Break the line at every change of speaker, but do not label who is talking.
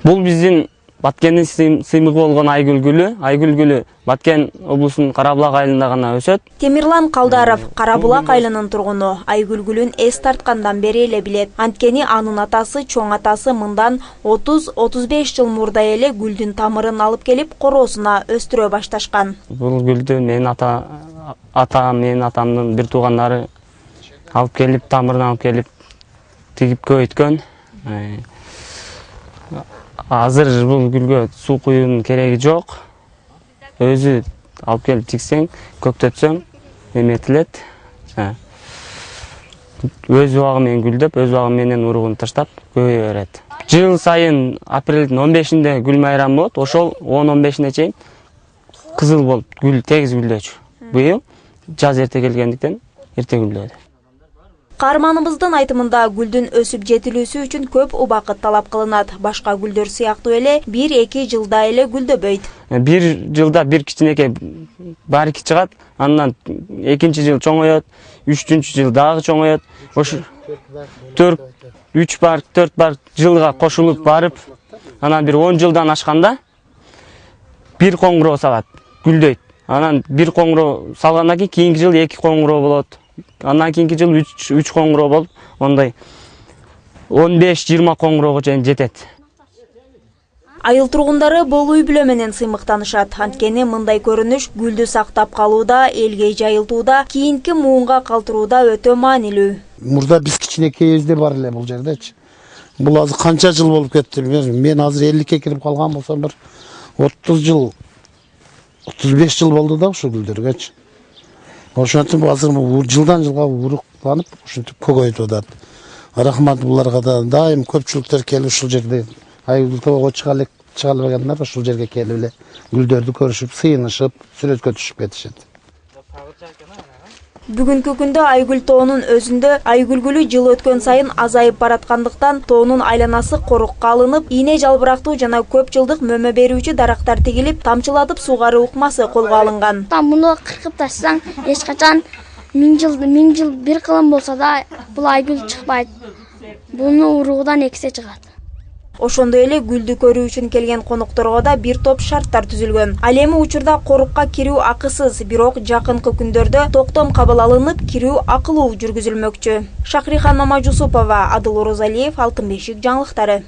Бул биздин Баткендин сыймыгы болгон Айгүл гүлү. Айгүл гүлү Баткен облусунун Карабулак айылында гана өсөт.
Темирлан Калдаров Карабулак айылынын тургуну. Айгүл гүлүн эс тарткандан бери эле билет. Анткени анын атасы, чоң атасы мындан 30-35 жыл мурда эле гүлдүн тамырын алып келип короосуна өстүрө башташкан.
Бул гүлдү менин менин атамдын бир туугандары алып келип, тамырын алып келип тигип көбөйткөн. Азыр бул гүлгө суу куюунун кереги жок. Өзү алып келип тиксең, көктөтсөң, эметилет. Өз убагы менен гүлдөп, өз убагы менен уругун таштап көбөйө берет. Жыл сайын апрелдин 15-инде гүл майрамы болот. Ошол 10-15-ине чейин кызыл болуп, гүл тегиз гүлдөчү. Быйыл жаз эрте келгендиктен эрте гүлдөдү.
Каарманыбыздын айтымында гүлдүн өсүп жетилүүсү үчүн көп убакыт талап кылынат. Башка гүлдөр сыяктуу эле 1-2 жылда эле гүлдөбөйт.
Бир жылда бир кичинекей барки чыгат, андан экинчи жыл чоңоет, үчүнчү жыл дагы чоңоет. Ошо 4 бар жылга кошулуп барып, анан бир 10 жылдан ашканда бир коңгуроо салат, гүлдөйт. Анан бир коңгуроо салгандан кийинки жыл 2 коңгуроо болот. Андан кийинки жыл 3 коңгуроо болуп, ондай 15-20 коңгуроого чейин жетет.
Айыл тургундары бул үй бүлө менен сыймыктанышат. Анткени мындай көрүнүш гүлдү сактап калууда, элге жайылтууда, кийинки муунга калтырууда өтө маанилүү.
Мурда биз кичинекейибизде бар эле бул жердечи. Бул азыр канча жыл болуп кетти? Мен азыр 50ке кирип калган болсом, бир 30 жыл, 35 жыл болду да ушу гүлдөргөчү. Ошентип азыр жылдан жылга уруктанып, ушинтип көбөйүп атат. Рахмат буларга да. Дайым көпчүлүктөр келип ушул жерде Айгүл тоого чыга албагандар ушул жерге келип эле гүлдөрдү көрүшүп, сыйынышып, сүрөткө түшүп кетишет.
Бүгүнкү күндө Айгүл тоонун өзүндө айгүл гүлү жыл өткөн сайын азайып бараткандыктан тоонун айланасы корукка алынып, ийне жалбырактуу жана көп жылдык мөмө берүүчү дарактар тигилип, тамчылатып суугаруу ыкмасы колго алынган.
Муну кыркып ташсаң, эч качан 1000 жыл бир кылым болсо да бул айгүл чыкпайт. Буну уругудан эксе чыгат.
Ошондой эле гүлдү көрүү үчүн келген конокторго да бир топ шарттар түзүлгөн. Ал эми учурда корукка кирүү акысыз, бирок жакынкы күндөрдө токтом кабыл алынып, кирүү акылуу жүргүзүлмөкчү. Шахрихан Мамажусупова, Адыл Орозалиев, Алтын бешик жаңылыктары.